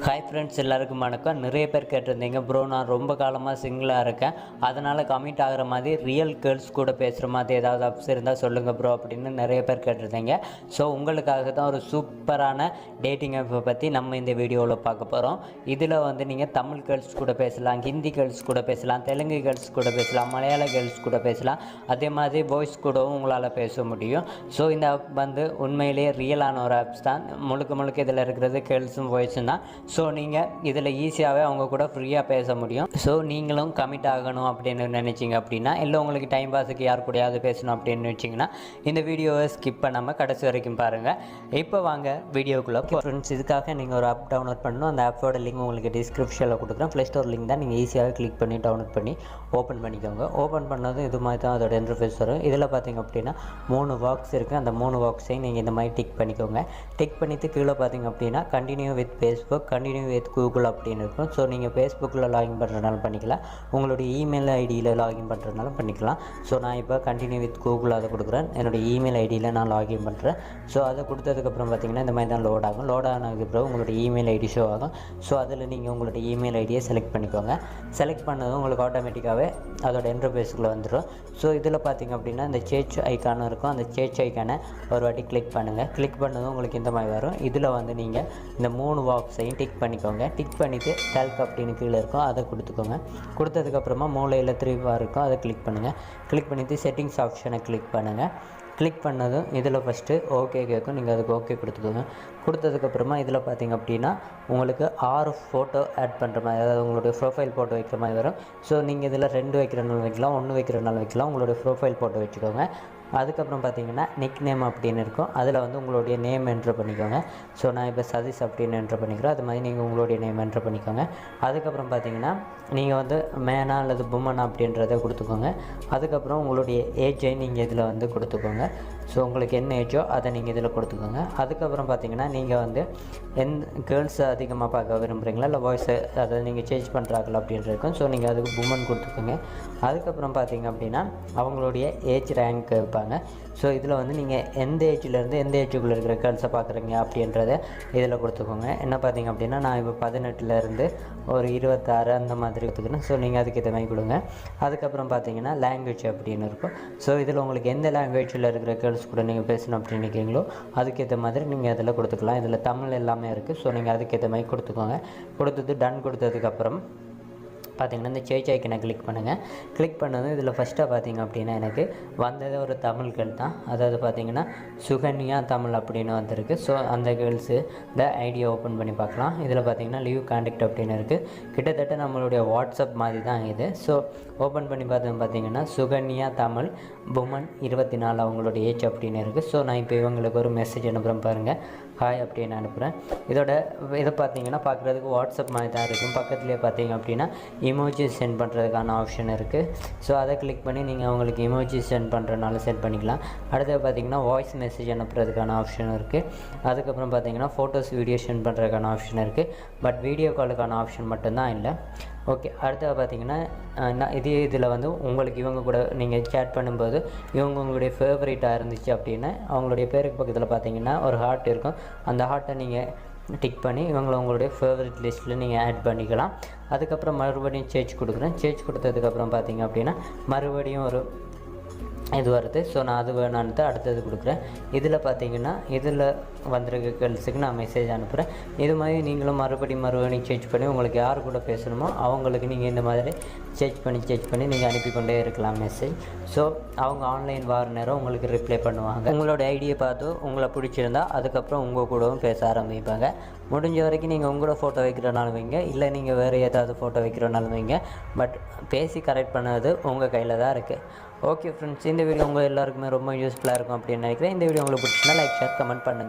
Hi friends, எல்லாருக்கும் வணக்கம். நிறைய பேர் கேட்டிருந்தீங்க, ப்ரோ நான் ரொம்ப காலமாக சிங்கிளாக இருக்கேன், அதனால் கமிட் ஆகிற மாதிரி ரியல் கேர்ள்ஸ் கூட பேசுகிற மாதிரி ஏதாவது அப்ஸ் இருந்தால் சொல்லுங்கள் ப்ரோ அப்படின்னு நிறைய பேர் கேட்டிருந்தீங்க. ஸோ உங்களுக்காக தான் ஒரு சூப்பரான டேட்டிங் ஆப்பை பற்றி நம்ம இந்த வீடியோவில் பார்க்க போகிறோம். இதில் வந்து நீங்கள் தமிழ் கேர்ள்ஸ் கூட பேசலாம், ஹிந்தி கேர்ள்ஸ் கூட பேசலாம், தெலுங்கு கேர்ள்ஸ் கூட பேசலாம், மலையாள கேர்ள்ஸ் கூட பேசலாம், அதே மாதிரி பாய்ஸ் கூடவும் உங்களால் பேச முடியும். ஸோ இந்த ஆப் வந்து உண்மையிலேயே ரியலான ஒரு ஆப்ஸ் தான். முழுக்க இதில் இருக்கிறது கேர்ள்ஸும் பாய்ஸும் தான். ஸோ நீங்கள் இதில் ஈஸியாகவே அவங்க கூட ஃப்ரீயாக பேச முடியும். ஸோ நீங்களும் கமிட் ஆகணும் அப்படின்னு நினச்சிங்க அப்படின்னா, இல்லை உங்களுக்கு டைம் பாஸுக்கு யார் கூடயாவது பேசணும் அப்படின்னு நினச்சிங்கன்னா இந்த வீடியோவை ஸ்கிப் பண்ணாமல் கடைசி வரைக்கும் பாருங்கள். இப்போ வாங்க வீடியோக்குள்ளே. ஃப்ரெண்ட்ஸ், இதுக்காக நீங்கள் ஒரு ஆப் டவுன்லோட் பண்ணணும். அந்த ஆப்போட லிங்க் உங்களுக்கு டிஸ்கிரிப்ஷனில் கொடுக்குறேன். ப்ளே ஸ்டோர் லிங்க் தான். நீங்கள் ஈஸியாக கிளிக் பண்ணி டவுன்லோட் பண்ணி ஓப்பன் பண்ணிக்கோங்க. ஓப்பன் பண்ணதும் இது மாதிரி தான் அதோட இன்டர்ஃபேஸ் வரும். இதில் பார்த்திங்க அப்படின்னா 3 பாக்ஸ் இருக்குது. அந்த 3 பாக்ஸையும் நீங்கள் இந்த மாதிரி டிக் பண்ணிக்கோங்க. டிக் பண்ணிவிட்டு கீழே பார்த்திங்க அப்படின்னா continue with Facebook, continue with Google அப்படின்னு இருக்கும். ஸோ நீங்கள் ஃபேஸ்புக்கில் லாகின் பண்ணுறதுனால பண்ணிக்கலாம், உங்களுடைய இமெயில் ஐடியில் லாகின் பண்ணுறதுனால பண்ணிக்கலாம். ஸோ நான் இப்போ கண்டினியூ வித் கூகுள் அதை கொடுக்குறேன். என்னுடைய இமெயில் ஐடியில் நான் லாகின் பண்ணுறேன். ஸோ அதை கொடுத்ததுக்கப்புறம் பார்த்திங்கன்னா இந்த மாதிரி தான் லோட் ஆகும். லோட் ஆனதுக்கப்புறம் உங்களுடைய இமெயில் ஐடி ஷோ ஆகும். ஸோ அதில் நீங்கள் உங்களுடைய இமெயில் ஐடியை செலக்ட் பண்ணிக்கோங்க. செலக்ட் பண்ணதும் உங்களுக்கு ஆட்டோமேட்டிக்காகவே அதோட இன்டர்ஃபேஸுக்குள்ளே வந்துடும். ஸோ இதில் பார்த்திங்க அப்படின்னா இந்த சேச் ஐக்கானும் இருக்கும். அந்த சேச் ஐக்கானை ஒரு வாட்டி கிளிக் பண்ணுங்கள். கிளிக் பண்ணதும் உங்களுக்கு இந்த மாதிரி வரும். இதில் வந்து நீங்கள் இந்த 3 பாக்ஸையும் டிக் பண்ணிக்கோங்க. டிக் பண்ணிவிட்டு டேல்க் அப்படின்னு கீழே இருக்கும், அதை கொடுத்துக்கோங்க. கொடுத்ததுக்கப்புறமா மூலையில் 3 பார் இருக்கும், அதை கிளிக் பண்ணுங்கள். கிளிக் பண்ணிவிட்டு செட்டிங்ஸ் ஆப்ஷனை கிளிக் பண்ணுங்கள். கிளிக் பண்ணதும் இதில் ஃபஸ்ட்டு ஓகே கேட்கும். நீங்கள் அதுக்கு ஓகே கொடுத்துக்கோங்க. கொடுத்ததுக்கப்புறமா இதில் பார்த்திங்க அப்படின்னா உங்களுக்கு 6 ஃபோட்டோ ஆட் பண்ணுற மாதிரி, அதாவது உங்களுடைய ப்ரொஃபைல் ஃபோட்டோ வைக்கிற மாதிரி வரும். ஸோ நீங்கள் இதில் 2 வைக்கிறனாலும் வைக்கலாம், 1 வைக்கிறனாலும் வைக்கலாம். உங்களுடைய ப்ரொஃபைல் ஃபோட்டோ வச்சுக்கோங்க. அதுக்கப்புறம் பார்த்திங்கன்னா நிக் நேம் அப்படின்னு இருக்கும். அதில் வந்து உங்களுடைய நேம் என்ட்ரு பண்ணிக்கோங்க. ஸோ நான் இப்போ சதீஷ் அப்படின்னு என்ட்ரு பண்ணிக்கிறேன். அது மாதிரி நீங்கள் உங்களுடைய நேம் என்ட்ரு பண்ணிக்கோங்க. அதுக்கப்புறம் பார்த்திங்கன்னா நீங்கள் வந்து மேனா அல்லது புமனா அப்படின்றத கொடுத்துக்கோங்க. அதுக்கப்புறம் உங்களுடைய ஏஜை நீங்கள் இதில் வந்து கொடுத்துக்கோங்க. ஸோ உங்களுக்கு என்ன ஏஜோ அதை நீங்கள் இதில் கொடுத்துக்கோங்க. அதுக்கப்புறம் பார்த்திங்கன்னா நீங்கள் வந்து கேர்ள்ஸை அதிகமாக பார்க்க விரும்புகிறீங்களா இல்லை பாய்ஸை, அதை நீங்கள் சேஞ்ச் பண்ணுறாங்களா அப்படின்ட்டு இருக்கும். ஸோ நீங்கள் அதுக்கு புமன் கொடுத்துக்கோங்க. அதுக்கப்புறம் பார்த்திங்க அப்படின்னா அவங்களுடைய ஏஜ் ரேங்க் வைப்பாங்க. ஸோ இதில் வந்து நீங்கள் எந்த ஏஜ்லேருந்து எந்த ஏஜுக்குள்ளே இருக்கிற கேர்ள்ஸை பார்க்குறீங்க அப்படின்றத இதில் கொடுத்துக்கோங்க. என்ன பார்த்திங்க அப்படின்னா நான் இப்போ 18லேருந்து ஒரு 26 அந்த மாதிரி கொடுத்துக்கிறேன். ஸோ நீங்கள் அதுக்கு ஏற்ற மாதிரி கொடுங்க. அதுக்கப்புறம் பார்த்திங்கன்னா லாங்குவேஜ் அப்படின்னு இருக்கும். ஸோ இதில் உங்களுக்கு எந்த லாங்குவேஜில் இருக்கிற கேர்ள்ஸ் கூட நீங்கள் பேசணும் அப்படின்னு நினைக்கிறீங்களோ அதுக்கேற்ற மாதிரி நீங்கள் அதில் கொடுத்துக்கலாம். இதில் தமிழ் எல்லாமே இருக்குது. ஸோ நீங்கள் அதுக்கேற்ற மாதிரி கொடுத்துக்கோங்க. கொடுத்துட்டு டன் கொடுத்ததுக்கப்புறம் பார்த்திங்கன்னா இந்த சேச் ஐக்கனை கிளிக் பண்ணுங்கள். கிளிக் பண்ணதும் இதில் ஃபஸ்ட்டாக பார்த்திங்க அப்படின்னா எனக்கு வந்தது ஒரு தமிழ் கேர்ள் தான். அதாவது பார்த்திங்கன்னா சுகன்யா தமிழ் அப்படின்னு வந்திருக்கு. ஸோ அந்த கேர்ள்ஸு இந்த ஐடியை ஓப்பன் பண்ணி பார்க்கலாம். இதில் பார்த்திங்கன்னா லீவ் கான்டாக்ட் அப்படின்னு இருக்குது. கிட்டத்தட்ட நம்மளுடைய வாட்ஸ்அப் மாதிரி தான் இது. ஸோ ஓப்பன் பண்ணி பார்த்திங்கன்னா சுகன்யா தமிழ் புமன் 24 அவங்களுடைய ஏஜ் அப்படின்னு இருக்குது. ஸோ நான் இப்போ இவங்களுக்கு ஒரு மெசேஜ் அனுப்புகிறேன் பாருங்கள், ஹாய் அப்படின்னு அனுப்புகிறேன். இதை பார்த்திங்கன்னா பார்க்குறதுக்கு வாட்ஸ்அப் மாதிரி தான் இருக்கும். பக்கத்துலேயே பார்த்திங்க அப்படின்னா இமோஜி சென்ட் பண்ணுறதுக்கான ஆப்ஷன் இருக்குது. ஸோ அதை கிளிக் பண்ணி நீங்கள் அவங்களுக்கு இமோஜி சென்ட் பண்ணுறதுனால சென்ட் பண்ணிக்கலாம். அடுத்தது பார்த்திங்கன்னா வாய்ஸ் மெசேஜ் அனுப்புறதுக்கான ஆப்ஷன் இருக்குது. அதுக்கப்புறம் பார்த்திங்கன்னா ஃபோட்டோஸ் வீடியோ சென்ட் பண்ணுறதுக்கான ஆப்ஷன் இருக்குது. பட் வீடியோ காலுக்கான ஆப்ஷன் மட்டும்தான் இல்லை. ஓகே, அடுத்தது பார்த்திங்கன்னா இதில் வந்து உங்களுக்கு இவங்க கூட நீங்கள் சேட் பண்ணும்போது இவங்க உங்களுடைய ஃபேவரட்டாக இருந்துச்சு அப்படின்னா அவங்களுடைய பேருக்கு பக்கத்தில் பார்த்திங்கன்னா ஒரு ஹார்ட் இருக்கும். அந்த ஹார்ட்டை நீங்கள் டிக் பண்ணி இவங்களை உங்களுடைய ஃபேவரட் லிஸ்ட்டில் நீங்கள் ஆட் பண்ணிக்கலாம். அதுக்கப்புறம் மறுபடியும் சேஞ்ச் கொடுக்குறேன். சேஞ்ச் கொடுத்ததுக்கப்புறம் பார்த்திங்க அப்படின்னா மறுபடியும் ஒரு இது வருது. ஸோ நான் அது வேணான்ட்டு அடுத்தது கொடுக்குறேன். இதில் பார்த்திங்கன்னா இதில் வந்திருக்க கேர்ள்ஸுக்கு நான் மெசேஜ் அனுப்புகிறேன். இது மாதிரி நீங்களும் மறுபடியும் சேஞ்ச் பண்ணி உங்களுக்கு யார் கூட பேசணுமோ அவங்களுக்கு நீங்கள் இந்த மாதிரி சேஞ்ச் பண்ணி நீங்கள் அனுப்பி கொண்டே இருக்கலாம் மெசேஜ். ஸோ அவங்க ஆன்லைன் வார நேரம் உங்களுக்கு ரிப்ளை பண்ணுவாங்க. உங்களோட ஐடியை பார்த்து உங்களை பிடிச்சிருந்தா அதுக்கப்புறம் உங்கள் கூடவும் பேச ஆரம்பிப்பாங்க. முடிஞ்ச வரைக்கும் நீங்கள் உங்களோட ஃபோட்டோ வைக்கிறனாலும் வைங்க, இல்லை நீங்கள் வேறு ஏதாவது ஃபோட்டோ வைக்கிறனாலும் வைங்க. பட் பேசி கரெக்ட் பண்ணது உங்கள் கையில் தான் இருக்குது. ஓகே ஃப்ரெண்ட்ஸ், இந்த வீடியோ உங்கள் எல்லாருக்குமே ரொம்ப யூஸ்ஃபுல்லாக இருக்கும் அப்படின்னு நினைக்கிறேன். இந்த வீடியோ உங்களுக்கு பிடிச்சிருந்தா லைக், ஷேர், கமெண்ட் பண்ணுங்கள்.